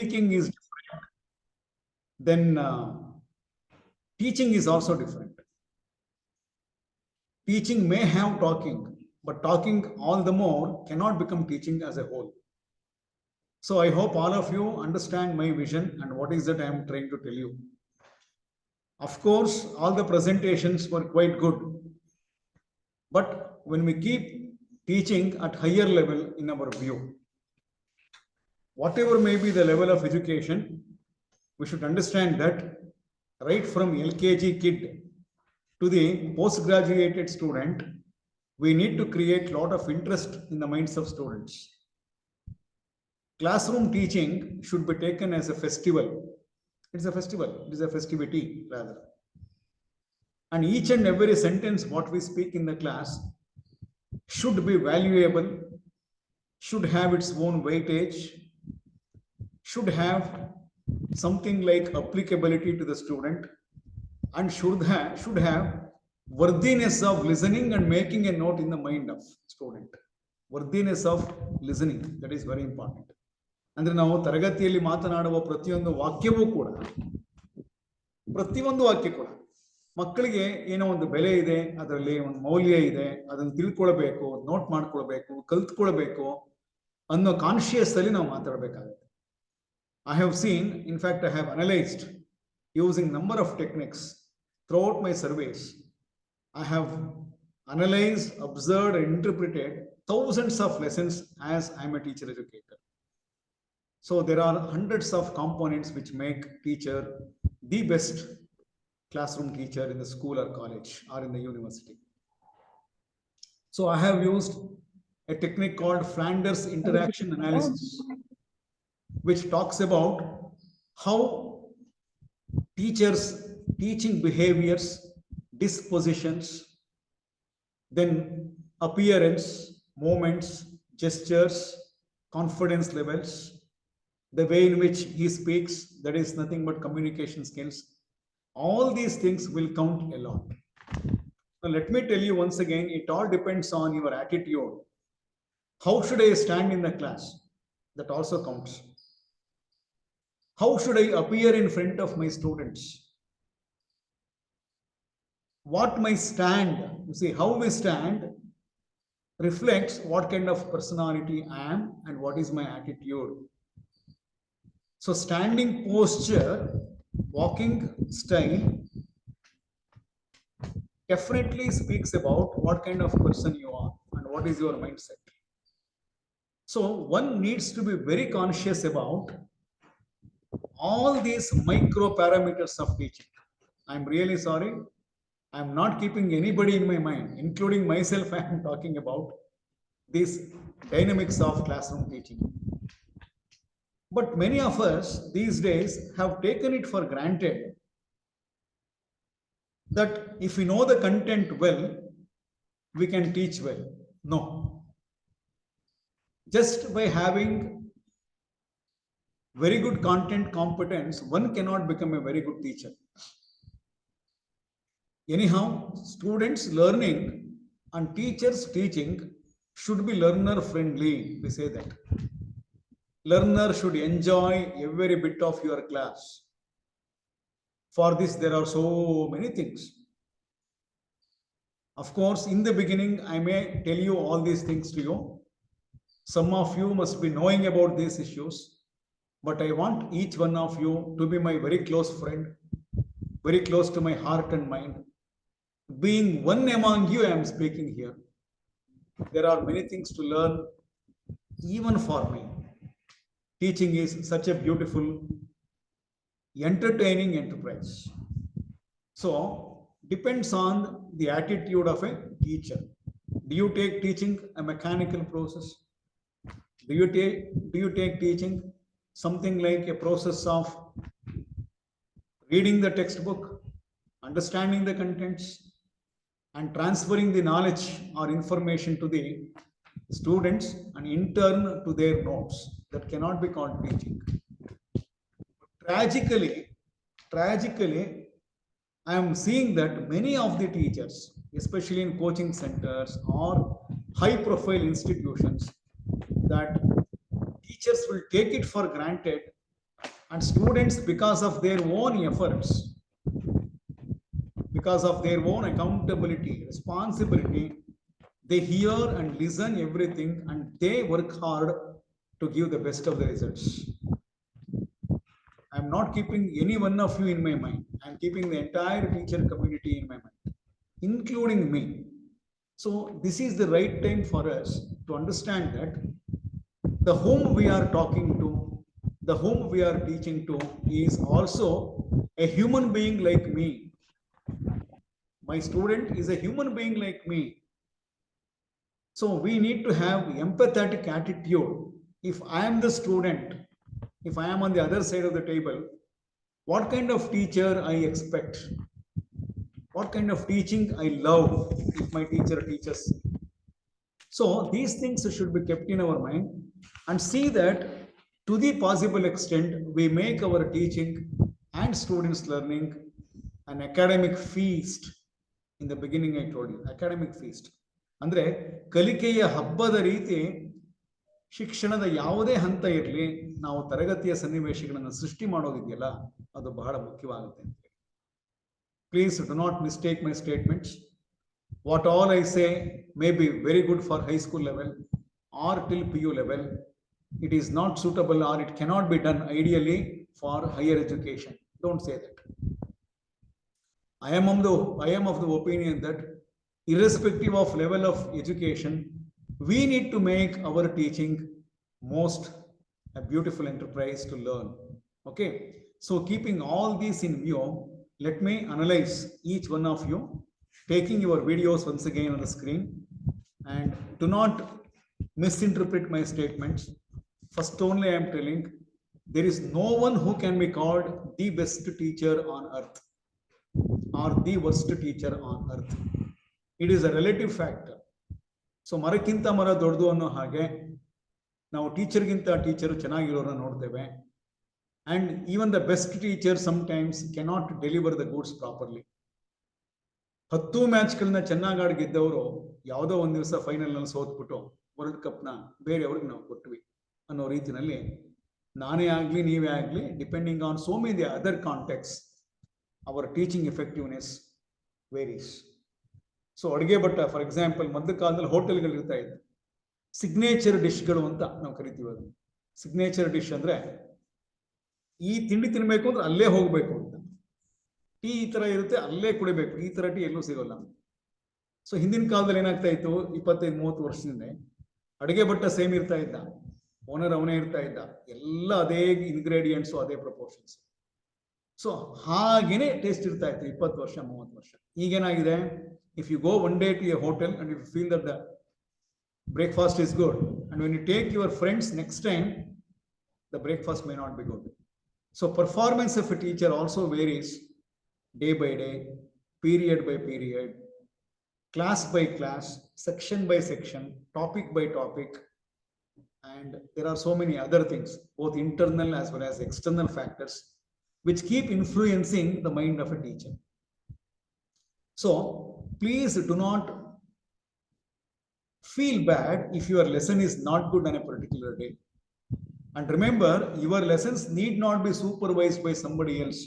speaking is different, then teaching is also different. Teaching may have talking, but talking all the more cannot become teaching as a whole. So I hope all of you understand my vision and what is that I am trying to tell you. Of course, all the presentations were quite good. But when we keep teaching at higher level in our view, whatever may be the level of education, we should understand that right from LKG kid to the postgraduate student, we need to create a lot of interest in the minds of students. Classroom teaching should be taken as a festival. It's a festival, it is a festivity rather. And each and every sentence what we speak in the class should be valuable, should have its own weightage, should have something like applicability to the student, and should have worthiness of listening and making a note in the mind of student. Worthiness of listening, that is very important. ಅಂದ್ರೆ ನಾವು ತರಗತಿಯಲ್ಲಿ ಮಾತನಾಡುವ ಪ್ರತಿಯೊಂದು ವಾಕ್ಯವೂ ಕೂಡ ಮಕ್ಕಳಿಗೆ ಏನೋ ಒಂದು ಬೆಲೆ ಇದೆ, ಅದರಲ್ಲಿ ಒಂದು ಮೌಲ್ಯ ಇದೆ, ಅದನ್ನು ತಿಳ್ಕೊಳ್ಬೇಕು, ನೋಟ್ ಮಾಡ್ಕೊಳ್ಬೇಕು, ಕಲ್ತ್ಕೊಳ್ಬೇಕು ಅನ್ನೋ ಕಾನ್ಶಿಯಸ್ ಅಲ್ಲಿ ನಾವು ಮಾತಾಡಬೇಕಾಗುತ್ತೆ. I have seen, in fact, I have analyzed using number of techniques throughout my surveys. I have analyzed, observed, and interpreted thousands of lessons as I am a teacher educator. So there are hundreds of components which make teacher the best classroom teacher in the school or college or in the university. So I have used a technique called Flanders interaction analysis, which talks about how teachers' teaching behaviors, dispositions, then appearance, movements, gestures, confidence levels, the way in which he speaks, that is nothing but communication skills. All these things will count a lot. Now, let me tell you once again, it all depends on your attitude. How should I stand in the class? That also counts. How should I appear in front of my students? What my stand, you see, how we stand reflects what kind of personality I am and what is my attitude. So standing posture, walking style definitely speaks about what kind of person you are and what is your mindset. So one needs to be very conscious about all these micro parameters of teaching. I'm really sorry. I'm not keeping anybody in my mind, including myself. I am talking about these dynamics of classroom teaching. But many of us these days have taken it for granted that if we know the content well, we can teach well. No. Just by having very good content competence, one cannot become a very good teacher. Anyhow, students learning and teachers teaching should be learner friendly. We say that. Learner should enjoy every bit of your class. For this, there are so many things. Of course, in the beginning, I may tell you all these things to you. Some of you must be knowing about these issues, but I want each one of you to be my very close friend, very close to my heart and mind. Being one among you, I am speaking here. There are many things to learn, even for me. Teaching is such a beautiful, entertaining enterprise. So, depends on the attitude of a teacher. Do you take teaching a mechanical process? Do you take teaching something like a process of reading the textbook, understanding the contents, and transferring the knowledge or information to the students and in turn to their notes? That cannot be called teaching. Tragically, I am seeing that many of the teachers, especially in coaching centers or high profile institutions, that teachers will take it for granted And students, because of their own efforts, because of their own accountability, responsibility, they hear and listen everything and they work hard to give the best of the results. I'm not keeping any one of you in my mind. I'm keeping the entire teacher community in my mind, including me. So this is the right time for us to understand that the whom we are talking to, the whom we are teaching to is also a human being like me. My student is a human being like me. So we need to have empathetic attitude. If I am the student, if I am on the other side of the table, what kind of teacher I expect? What kind of teaching I love if my teacher teaches? So these things should be kept in our mind and see that to the possible extent, we make our teaching and students learning an academic feast. In the beginning, I told you, academic feast. ಅಂದ್ರೆ ಕಲಿಕೆಯ ಹಬ್ಬದ ರೀತಿ ಶಿಕ್ಷಣದ ಯಾವುದೇ ಹಂತ ಇರಲಿ, ನಾವು ತರಗತಿಯ ಸನ್ನಿವೇಶಗಳನ್ನು ಸೃಷ್ಟಿ ಮಾಡೋದಿದೆಯಲ್ಲ, ಅದು ಬಹಳ ಮುಖ್ಯವಾಗುತ್ತೆ ಅಂತ. Please do not mistake my statements. What all I say may be very good for high school level or till PU level. It is not suitable or it cannot be done ideally for higher education. Don't say that. I am of the opinion that irrespective of level of education, we need to make our teaching most a beautiful enterprise to learn. Okay. So keeping all these in view, let me analyze each one of you, taking your videos once again on the screen, and do not misinterpret my statements. First only I am telling, there is no one who can be called the best teacher on earth or the worst teacher on earth. It is a relative factor. So ಮರಕ್ಕಿಂತ ಮರ ದೊಡ್ಡದು ಅನ್ನೋ ಹಾಗೆ ನಾವು ಟೀಚರ್ಗಿಂತ teacher ಚೆನ್ನಾಗಿರೋರನ್ನ ನೋಡ್ತೇವೆ. And even the best teacher sometimes cannot deliver the goods properly. 10 ಮ್ಯಾಚ್ಗಳನ್ನ ಚೆನ್ನಾಗಿ ಆಡಿ ಗೆದ್ದವರು ಯಾವುದೋ ಒಂದು ದಿವಸ ಫೈನಲ್ ನಲ್ಲಿ ಸೋತ್ಬಿಟ್ಟು ವರ್ಲ್ಡ್ ಕಪ್ ನ ಬೇರೆಯವ್ರಿಗೆ ನಾವು ಕೊಟ್ವಿ ಅನ್ನೋ ರೀತಿಯಲ್ಲಿ ನಾನೇ ಆಗ್ಲಿ ನೀವೇ ಆಗ್ಲಿ, depending on so many other contexts, our teaching effectiveness varies. So ಅಡುಗೆ ಭಟ್ಟ ಫಾರ್ ಎಕ್ಸಾಂಪಲ್, ಮೊದಲ ಕಾಲದಲ್ಲಿ ಹೋಟೆಲ್ಗಳು ಇರ್ತಾ ಇತ್ತು, ಸಿಗ್ನೇಚರ್ ಡಿಶ್ಗಳು ಅಂತ ನಾವು ಕರಿತೀವಿ. ಅದನ್ನು ಸಿಗ್ನೇಚರ್ ಡಿಶ್ ಅಂದ್ರೆ ಈ ತಿಂಡಿ ತಿನ್ಬೇಕು ಅಂದ್ರೆ ಅಲ್ಲೇ ಹೋಗ್ಬೇಕು ಅಂತ. ಟೀ ಈ ತರ ಇರುತ್ತೆ, ಅಲ್ಲೇ ಕುಡಿಬೇಕು, ಈ ತರ ಟೀ ಎಲ್ಲೂ ಸಿಗೋಲ್ಲ. ಸೊ ಹಿಂದಿನ ಕಾಲದಲ್ಲಿ ಏನಾಗ್ತಾ ಇತ್ತು, 25-30 ವರ್ಷದಿಂದ ಅಡುಗೆ ಭಟ್ಟ ಸೇಮ್ ಇರ್ತಾ ಇದ್ದ, ಓನರ್ ಅವನೇ ಇರ್ತಾ ಇದ್ದ, ಎಲ್ಲ ಅದೇ ಇಂಗ್ರೀಡಿಯೆಂಟ್ಸು, ಅದೇ ಪ್ರಪೋರ್ಷನ್ಸ್. ಸೊ ಹಾಗೇನೆ ಟೇಸ್ಟ್ ಇರ್ತಾ ಇತ್ತು 20 ವರ್ಷ 30 ವರ್ಷ. ಈಗೇನಾಗಿದೆ, if you go one day to a hotel and you feel that the breakfast is good, and when you take your friends next time, the breakfast may not be good. So performance of a teacher also varies day by day, period by period, class by class, section by section, topic by topic, and there are so many other things, both internal as well as external factors, which keep influencing the mind of a teacher. So please do not feel bad if your lesson is not good on a particular day. And remember, your lessons need not be supervised by somebody else.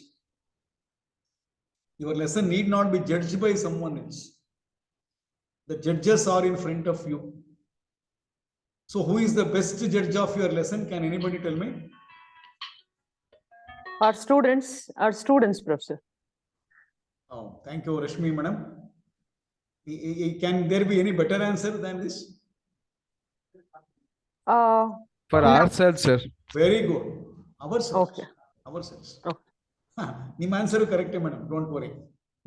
Your lesson need not be judged by someone else. The judges are in front of you. So who is the best judge of your lesson? Can anybody tell me? Our students, Professor. Oh, thank you, Rashmi madam. Can there be any better answer than this? For ourselves, sir. Very good. Ourselves. Okay. Ourselves. Okay. ನಿಮ್ಮ answer ಕರೆಕ್ಟೇ madam, don't worry.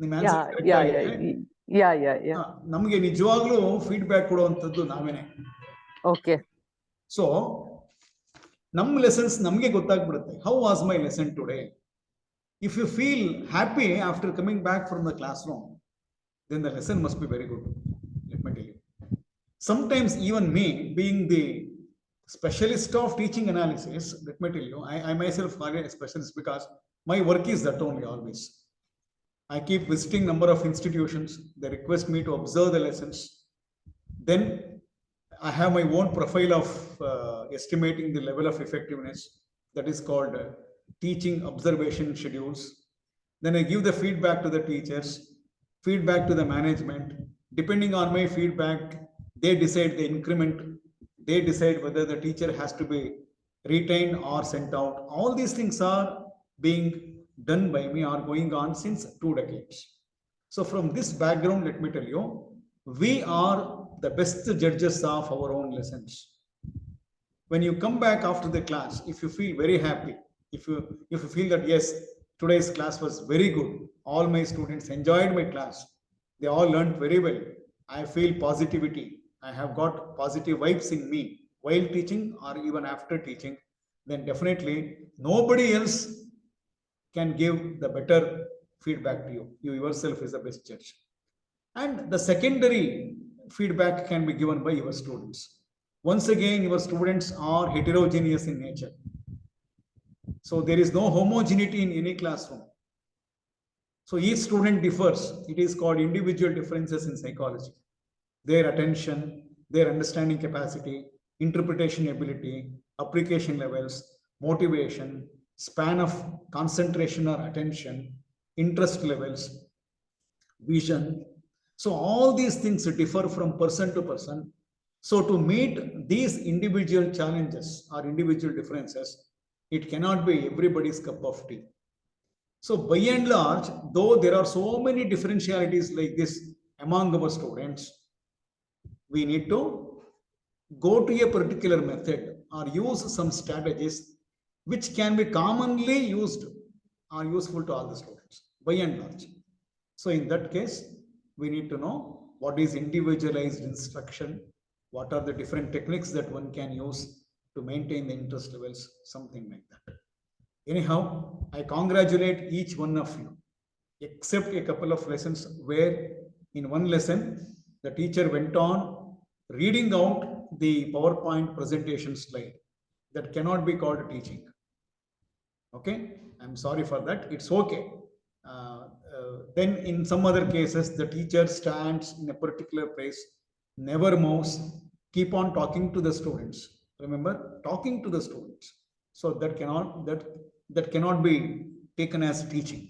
ನಿಮ್ಮ answer correct ಆಗಿದೆ. ನಮಗೆ ನಿಜವಾಗ್ಲೂ feedback ಕೊಡುವಂಥದ್ದು ನಾವೇನೆ. Okay. So ನಮ್ಮ lessons ನಮಗೆ ಗೊತ್ತಾಗ್ಬಿಡುತ್ತೆ. How was my lesson today? If you feel happy after coming back from the classroom, then the lesson must be very good. Let me tell you. Sometimes even me, being the specialist of teaching analysis, let me tell you, I myself are a specialist because my work is that only always. I keep visiting number of institutions. They request me to observe the lessons. Then I have my own profile of estimating the level of effectiveness. That is called teaching observation schedules. Then I give the feedback to the teachers, feedback to the management. Depending on my feedback, they decide the increment. They decide whether the teacher has to be retained or sent out. All these things are being done by me, are going on since 2 decades. So from this background, let me tell you, we are the best judges of our own lessons. When you come back after the class, if you feel very happy, if you feel that yes, today's class was very good, all my students enjoyed my class, they all learned very well, I feel positivity, I have got positive vibes in me while teaching or even after teaching, then definitely nobody else can give the better feedback to you. You yourself is the best judge. And the secondary feedback can be given by your students. Once again, your students are heterogeneous in nature. So there is no homogeneity in any classroom. So each student differs. It is called individual differences in psychology. Their attention, their understanding capacity, interpretation ability, application levels, motivation, span of concentration or attention, interest levels, vision. So all these things differ from person to person. So to meet these individual challenges or individual differences, it cannot be everybody's cup of tea. So by and large, though there are so many differentialities like this among our students, we need to go to a particular method or use some strategies which can be commonly used or useful to all the students by and large. So in that case, we need to know what is individualized instruction, what are the different techniques that one can use to maintain the interest levels, something like that. Anyhow, I congratulate each one of you, except a couple of lessons where in one lesson, the teacher went on reading out the PowerPoint presentation slide. That cannot be called teaching. Okay, I'm sorry for that. It's okay. Then in some other cases, the teacher stands in a particular place, never moves, keep on talking to the students. Remember, talking to the students. So that cannot be taken as teaching.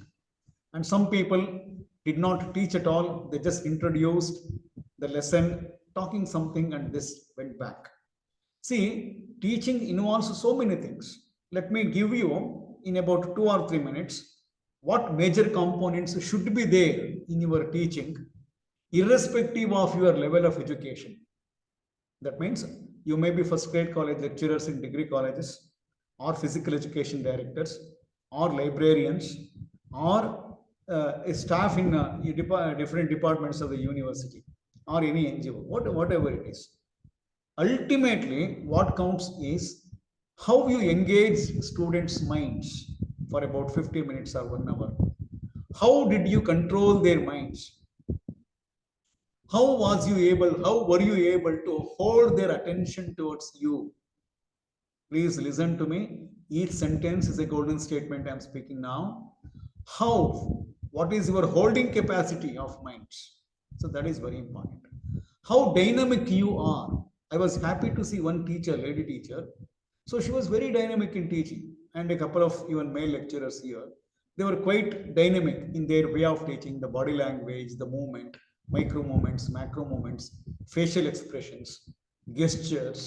And some people did not teach at all. They just introduced the lesson, talking something, and this went back. See, teaching involves so many things. Let me give you in about 2 or 3 minutes what major components should be there in your teaching, irrespective of your level of education. That means you may be first grade college lecturers in degree colleges, or physical education directors, or librarians, or a staff in different departments of the university, or any NGO, whatever it is. Ultimately, what counts is how you engage students' minds for about 50 minutes or 1 hour. How did you control their minds? How were you able to hold their attention towards you? Please listen to me. Each sentence is a golden statement I'm speaking now. What is your holding capacity of minds? So that is very important. How dynamic you are. I was happy to see one teacher, lady teacher. So she was very dynamic in teaching, and a couple of even male lecturers here. They were quite dynamic in their way of teaching, the body language, the movement, micro movements, macro movements, facial expressions, gestures,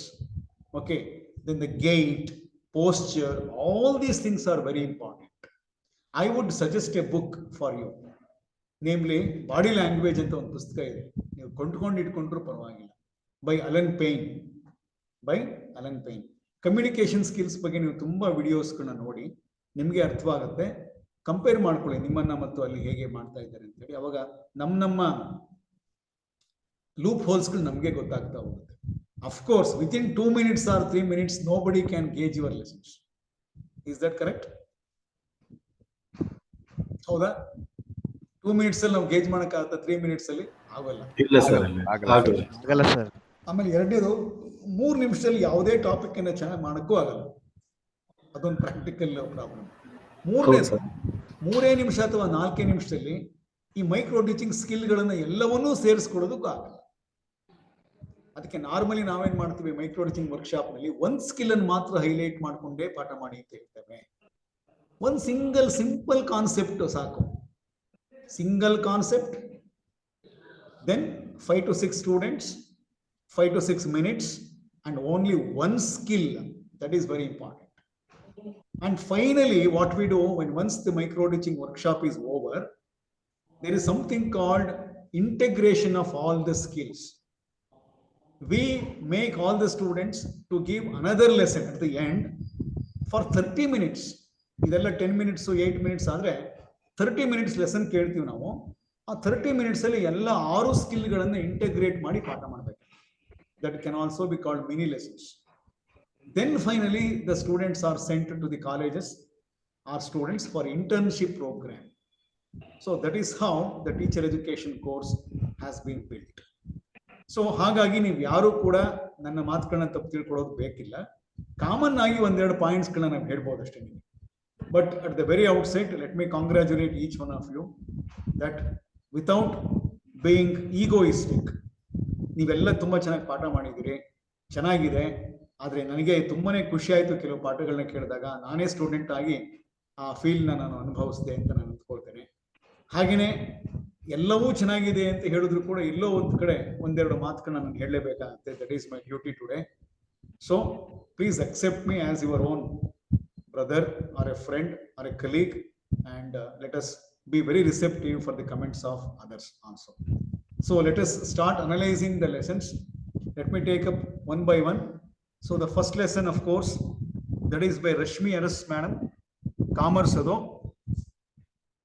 okay, then the gait, posture, all these things are very important. I would suggest a book for you, namely Body Language ಅಂತ ಒಂದು ಪುಸ್ತಕ ಇದೆ, ನೀವು ಕೊಂಡ್ಕೊಂಡು ಇಟ್ಕೊಂಡ್ರು ಪರವಾಗಿಲ್ಲ, by Alan Payne. Communication skills ಬಗ್ಗೆ ನೀವು ತುಂಬಾ ವಿಡಿಯೋಸ್ಗಳನ್ನ ನೋಡಿ ನಿಮಗೆ ಅರ್ಥವಾಗುತ್ತೆ. ಕಂಪೇರ್ ಮಾಡ್ಕೊಳ್ಳಿ ನಿಮ್ಮನ್ನ ಮತ್ತು ಅಲ್ಲಿ ಹೇಗೆ ಮಾಡ್ತಾ ಇದ್ದಾರೆ ಅಂತ ಹೇಳಿ. ಅವಾಗ ನಮ್ಮ ಲೂಪ್ ಹೋಲ್ಸ್ಗಳು ನಮಗೆ ಗೊತ್ತಾಗ್ತಾ ಹೋಗುತ್ತೆ. Of course within 2 minutes or 3 minutes nobody can gauge your lessons. Is that correct? ಹೌದಾ? 2 minutes ಅಲ್ಲಿ ನಾವು ಗೇಜ್ ಮಾಡಕ್ಕಾಗತ್ತಾ? 3 minutes ಅಲ್ಲಿ ಆಗಲ್ಲ. ಇಲ್ಲ ಸರ್. ಆಮೇಲೆ ಎರಡನೇದು 3 ನಿಮಿಷದಲ್ಲಿ ಯಾವುದೇ ಟಾಪಿಕ್ ಅನ್ನ ಚೆನ್ನಾಗಿ ಮಾಡಕ್ಕೂ ಆಗಲ್ಲ. ಅದೊಂದು ಪ್ರಾಕ್ಟಿಕಲ್ ಪ್ರಾಬ್ಲಮ್. 3 ನಿಮಿಷ ಅಥವಾ 4 ನಿಮಿಷದಲ್ಲಿ ಈ ಮೈಕ್ರೋ ಟೀಚಿಂಗ್ ಸ್ಕಿಲ್ಗಳನ್ನ ಎಲ್ಲವನ್ನೂ ಸೇರಿಸ್ಕೊಳ್ಳೋದಕ್ಕೂ ಆಗಲ್ಲ. ಅದಕ್ಕೆ ನಾರ್ಮಲಿ ನಾವೇನ್ ಮಾಡ್ತೀವಿ, ಮೈಕ್ರೋ ಟೀಚಿಂಗ್ ವರ್ಕ್ಶಾಪ್ ನಲ್ಲಿ ಒಂದು ಸ್ಕಿಲ್ ಅನ್ನು ಮಾತ್ರ ಹೈಲೈಟ್ ಮಾಡ್ಕೊಂಡೇ ಪಾಠ ಮಾಡಿ ಅಂತ ಹೇಳ್ತೇವೆ. One single simple concept ಸಾಕು. Single concept, then 5 to 6 students, 5 to 6 minutes, and only one skill. That is very important. And finally, what we do when once the micro teaching workshop is over, there is something called integration of all the skills. We make all the students to give another lesson at the end for 30 minutes. ಇದೆಲ್ಲ 10 minutes 8 minutes ಆದರೆ 30 minutes lesson ಕೇಳ್ತೀವಿ ನಾವು. ಆ 30 minutes ಅಲ್ಲಿ ಎಲ್ಲ 6 ಸ್ಕಿಲ್ಗಳನ್ನು integrate ಮಾಡಿ ಪಾಠ ಮಾಡಬೇಕು. That can also be called mini lessons. Then finally the students are sent to the colleges or students for internship program. So that is how the teacher education course has been built. So ಹಾಗಾಗಿ ನೀವು ಯಾರು ಕೂಡ ನನ್ನ ಮಾತುಗಳನ್ನ ತಪ್ಪು ತಿಳ್ಕೊಳ್ಳೋದು ಬೇಕಿಲ್ಲ. Common ಆಗಿ ಒಂದೆರಡು ಪಾಯಿಂಟ್ಸ್ಗಳನ್ನ ನಾವು ಹೇಳ್ಬೋದು ಅಷ್ಟೇ ನಿಮಗೆ. But at the very outset, let me congratulate each one of you that without being egoistic, ನೀವೆಲ್ಲ ತುಂಬ ಚೆನ್ನಾಗಿ ಪಾಠ ಮಾಡಿದ್ದೀರಿ, ಚೆನ್ನಾಗಿದೆ. ಆದರೆ ನನಗೆ ತುಂಬಾನೇ ಖುಷಿ ಆಯಿತು ಕೆಲವು ಪಾಠಗಳನ್ನ ಕೇಳಿದಾಗ. ನಾನೇ ಸ್ಟೂಡೆಂಟ್ ಆಗಿ ಆ ಫೀಲ್ನ ನಾನು ಅನುಭವಿಸಿದೆ ಅಂತ ನಾನು ಅಂದ್ಕೊಳ್ತೇನೆ. ಹಾಗೆಯೇ ಎಲ್ಲವೂ ಚೆನ್ನಾಗಿದೆ ಅಂತ ಹೇಳಿದ್ರು ಕೂಡ ಎಲ್ಲೋ ಒಂದು ಕಡೆ ಒಂದೆರಡು ಮಾತುಗಳನ್ನ ನಾನು ಹೇಳಲೇಬೇಕಾಗುತ್ತೆ. That is my duty today. So please accept me as your own brother or a friend or a colleague, and let us be very receptive for the comments of others also. So let us start analyzing the lessons. Let me take up one by one. So the first lesson, of course, that is by Rashmi Aras madam, commerce. ಅದು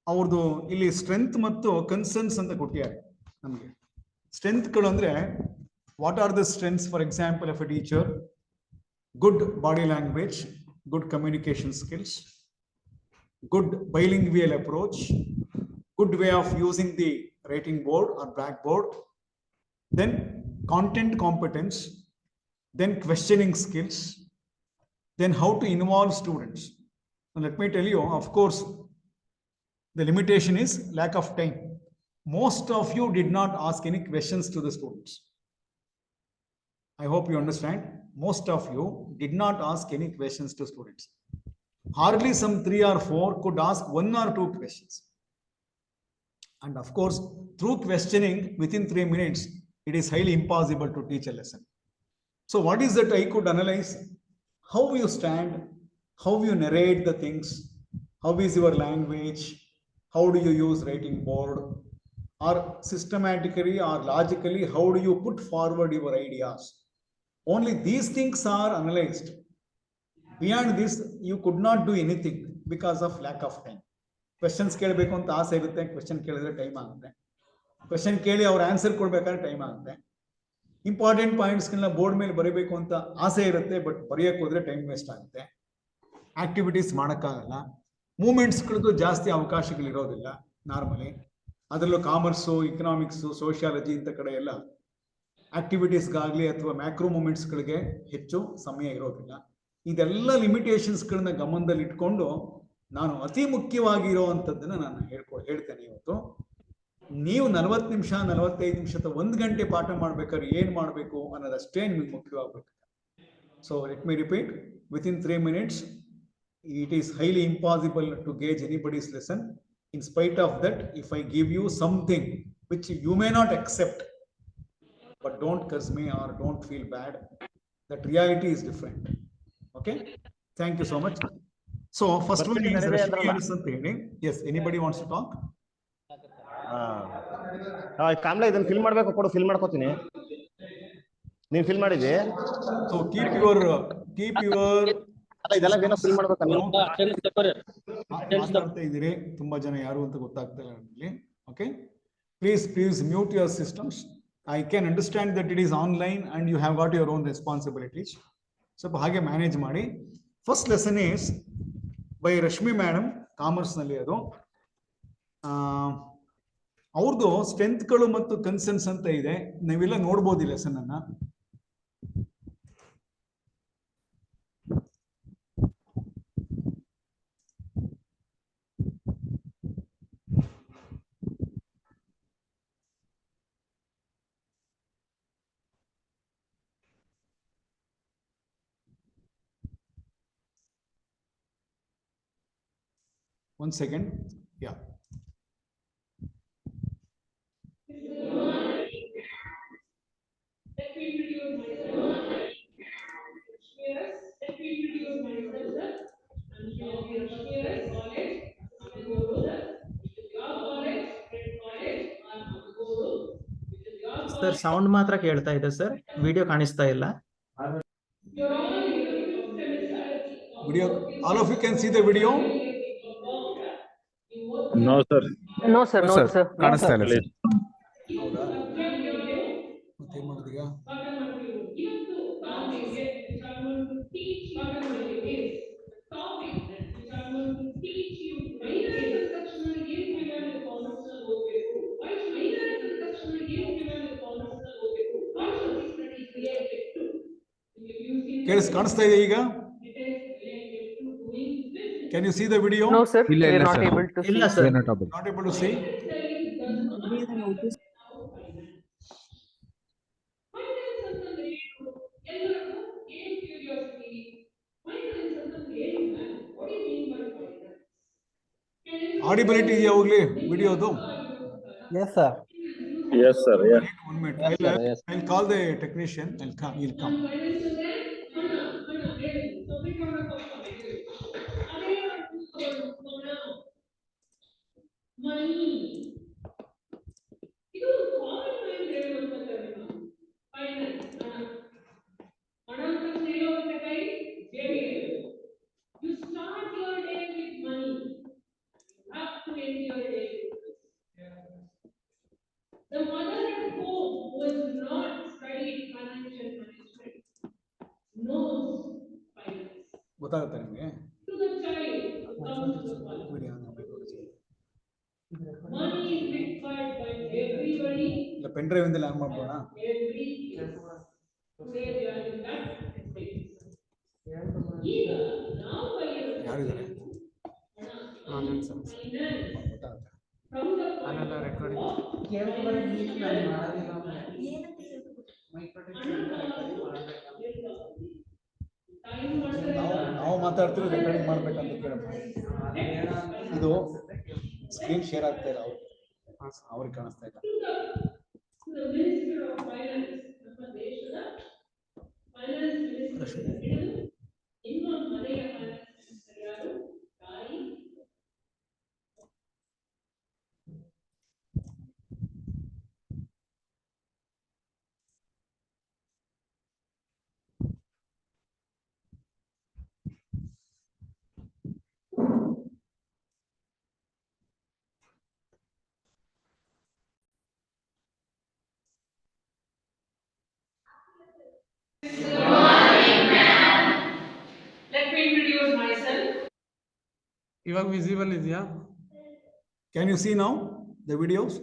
ಅವ್ರದ್ದು ಇಲ್ಲಿ strength ಮತ್ತು concerns ಅಂತ ಕೊಟ್ಟಿದ್ದಾರೆ ನಮಗೆ. ಸ್ಟ್ರೆಂತ್ಗಳು ಅಂದ್ರೆ what are the strengths? For example of A teacher, good body language, good communication skills, good bilingual approach, good way of using the writing board or blackboard, then content competence, then questioning skills, then how to involve students. And let me tell you, of course, the limitation is lack of time. Most of you did not ask any questions to the students. I hope you understand. Most of you did not ask any questions to students. Hardly some 3 or 4 could ask 1 or 2 questions. And of course, through questioning within 3 minutes, it is highly impossible to teach a lesson. So what is that I could analyze? How you stand, how you narrate the things, how is your language, how do you use writing board, or systematically or logically, how do you put forward your ideas? Only these things are analyzed. Beyond this, you could not do anything because of lack of time. Questions ಕೇಳಬೇಕು ಅಂತ ಆಸೆ ಇರುತ್ತೆ, question ಕೇಳಿದ್ರೆ time ಆಗುತ್ತೆ. Question ಕೇಳಿ ಅವ್ರ answer ಕೊಡ್ಬೇಕಾದ್ರೆ time ಆಗುತ್ತೆ. ಇಂಪಾರ್ಟೆಂಟ್ ಪಾಯಿಂಟ್ಸ್ಗಳನ್ನ ಬೋರ್ಡ್ ಮೇಲೆ ಬರೀಬೇಕು ಅಂತ ಆಸೆ ಇರುತ್ತೆ, ಬಟ್ ಬರೆಯಕ್ಕೆ ಹೋದ್ರೆ ಟೈಮ್ ವೇಸ್ಟ್ ಆಗುತ್ತೆ. ಆಕ್ಟಿವಿಟೀಸ್ ಮಾಡೋಕ್ಕಾಗಲ್ಲ. ಮೂಮೆಂಟ್ಸ್ಗಳದ್ದು ಜಾಸ್ತಿ ಅವಕಾಶಗಳಿರೋದಿಲ್ಲ ನಾರ್ಮಲಿ. ಅದರಲ್ಲೂ ಕಾಮರ್ಸು, ಇಕನಾಮಿಕ್ಸು, ಸೋಷಿಯಾಲಜಿ ಇಂಥ ಕಡೆ ಎಲ್ಲ ಆಕ್ಟಿವಿಟೀಸ್ಗಾಗಲಿ ಅಥವಾ ಮ್ಯಾಕ್ರೋ ಮೂಮೆಂಟ್ಸ್ಗಳಿಗೆ ಹೆಚ್ಚು ಸಮಯ ಇರೋದಿಲ್ಲ. ಇದೆಲ್ಲ ಲಿಮಿಟೇಷನ್ಸ್ಗಳನ್ನ ಗಮನದಲ್ಲಿ ಇಟ್ಕೊಂಡು ನಾನು ಅತಿ ಮುಖ್ಯವಾಗಿರುವಂಥದ್ದನ್ನು ನಾನು ಹೇಳ್ತೇನೆ ಇವತ್ತು. ನೀವು 40 ನಿಮಿಷ 45 ನಿಮಿಷ ಅಥವಾ 1 ಗಂಟೆ ಪಾಠ ಮಾಡ್ಬೇಕಾದ್ರೆ ಏನು ಮಾಡಬೇಕು ಅನ್ನೋದಷ್ಟೇ ನಿಮಗೆ ಮುಖ್ಯವಾಗಬೇಕು. So let me repeat, within 3 minutes it is highly impossible to gauge anybody's lesson. In spite of that, if I give you something which you may not accept, but don't curse me or don't feel bad, that reality is different. Okay, thank you so much. So first one is Rashmi Aras ಅಂತ ಹೇಳಿ. Yes, anybody wants to talk? ಕಾಮ್ಲ ಇದನ್ನ fill ಮಾಡ್ಬೇಕು, ಕೊಡು, fill ಮಾಡ್ಕೋತೀನಿ. ನೀನ್ fill ಮಾಡಿದಿ? So keep your ಇದೆಲ್ಲ ಏನೋ ಫಿಲ್ ಮಾಡ್ಬೇಕಲ್ಲ. ಮಾತಾಡ್ತಾ ಇದ್ದೀರಿ, ತುಂಬಾ ಜನ ಯಾರು ಅಂತ ಗೊತ್ತಾಗ್ತಾ ಇಲ್ಲ ನನಗೆ. Okay, please mute your systems. I can understand that it is online and you have got your own responsibilities. ಸ್ವಲ್ಪ ಹಾಗೆ ಮ್ಯಾನೇಜ್ ಮಾಡಿ. First lesson is by Rashmi madam, commerce ನಲ್ಲಿ. ಅದು ಅವ್ರದ್ದು ಸ್ಟ್ರೆಂತ್ಗಳು ಮತ್ತು ಕನ್ಸರ್ನ್ಸ್ ಅಂತ ಇದೆ. ನೀವೆಲ್ಲ ನೋಡ್ಬೋದು ಈ ಲೆಸನ್ ಅನ್ನ. 1 second. Yeah. Let me introduce myself. Yes, let me introduce myself, sir. I'm from Vishwanath College, Guru, sir. Which is your college, Great College, Guru. Which is your sir sound ಮಾತ್ರ ಕೇಳ್ತಾ ಇದೆ sir, video ಕಾಣಿಸ್ತಾ ಇಲ್ಲ. You're all in the fifth semester. Video. All of you can see the video. No, sir. No, sir, no, sir. No, ಕಾಣಿಸ್ತಾ sir. ಇಲ್ಲ sir. ಹೌದಾ? ಮತ್ತೇನ್ ಮಾಡಿದೀಗ? ಇವತ್ತು topic which I'm going to teach you is topic which I'm going to teach you. Minor ತಕ್ಷಣ ಏನು ವಿಧಾನ commerce ನಲ್ಲಿ ಓದಬೇಕು, ಮೈನರ್ ತಕ್ಷಣ ಏನು ವಿಧಾನ ಕಾಮರ್ಸ್ ನಲ್ಲಿ ಓದಬೇಕು, what should be studied related to. ಕಾಣಿಸ್ತಾ ಇದೆ ಈಗ? It is related to doing business. Can you see the video? No, sir. ಇಲ್ಲ, We are ಇಲ್ಲ, not sir. able to see. ಇಲ್ಲ sir. Not able to see? Finance ಅಂತಂದ್ರೆ ಏನು? ಎಲ್ಲರಿಗೂ ಏನು ಕ್ಯೂರಿಯಾಸಿಟಿ? Finance ಅಂತಂದ್ರೆ ಏನು ma'am? What do you mean by finance? Audibility ಇದೆಯಾ ಹೋಗ್ಲಿ ವಿಡಿಯೋದು? Yes, sir. Yes, sir. Yeah. 1 minute. Yes, sir, yes. I'll call the technician. He'll come. Finance ಅಂದ್ರೆ ಹಣ ಹೇಳಿ. ಸಂವಿಧಾನ ಕೊಡ್ತಾರೆ. ಅದೇ ಮನಿ. ಇದು ಕಾಮನ್ ಮ್ಯಾನ್ ಹೇಳುವಂತ ಟರ್ಮ್. ಫೈನಾನ್ಸ್ ಹಣ ಅಂತ ಹೇಳುವಂತ ಕೈ ಜೇಬಿಗೆ. You start your day with money. Up to end your day. The mother at home who has not studied financial management knows finance. ಗೊತ್ತಾಗುತ್ತೆ ನಿಮಗೆ? To the child who comes to the college, money is required by everybody. ಇಲ್ಲ pen drive ಇಂದ on ಮಾಡ್ಬೋಣ? Every yes. Today we are in that stage. ಈಗ ನಾವು ಕಲಿಯೋದು ಯಾರಿದ್ದಾರೆ? finance. ಗೊತ್ತಾಗುತ್ತೆ. From the ಅಲ್ಲೆಲ್ಲ ರೆಕಾರ್ಡಿಂಗ್ ನಾವು ಮಾತಾಡ್ತಿರೋ ರೆಕಾರ್ಡಿಂಗ್ ಮಾಡ್ಬೇಕಂತ ಕೇಳಪ್ಪ. ಇದು ಸ್ಕ್ರೀನ್ ಶೇರ್ ಆಗ್ತಾ ಇಲ್ಲ ಅವ್ರಿಗೆ ಕಾಣಿಸ್ತಾ ಇಲ್ಲ. To the Minister of Finance, ನಮ್ಮ ದೇಶದ ಫೈನಾನ್ಸ್ ಮಿನಿಸ್ಟರ್ ಹಿಡಿದು ಇನ್ನೊಂದು ಮನೆಯ ಫೈನಾನ್ಸ್ ಮಿನಿಸ್ಟರ್ ಯಾರು? ತಾಯಿ. Let me introduce myself. ಇವಾಗ ವಿಸಿಬಲ್ ಇದೆಯಾ? Can you see now the videos?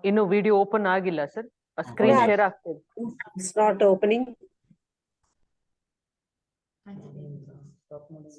ಇನ್ನು ವಿಡಿಯೋ ಓಪನ್ ಆಗಿಲ್ಲ ಸರ್, ಸ್ಕ್ರೀನ್ Okay. ಶೇರ್ ಆಗ್ತಿದೆ. It's not opening. ಸ್ಟಾಪ್ ಮಾಡಿ.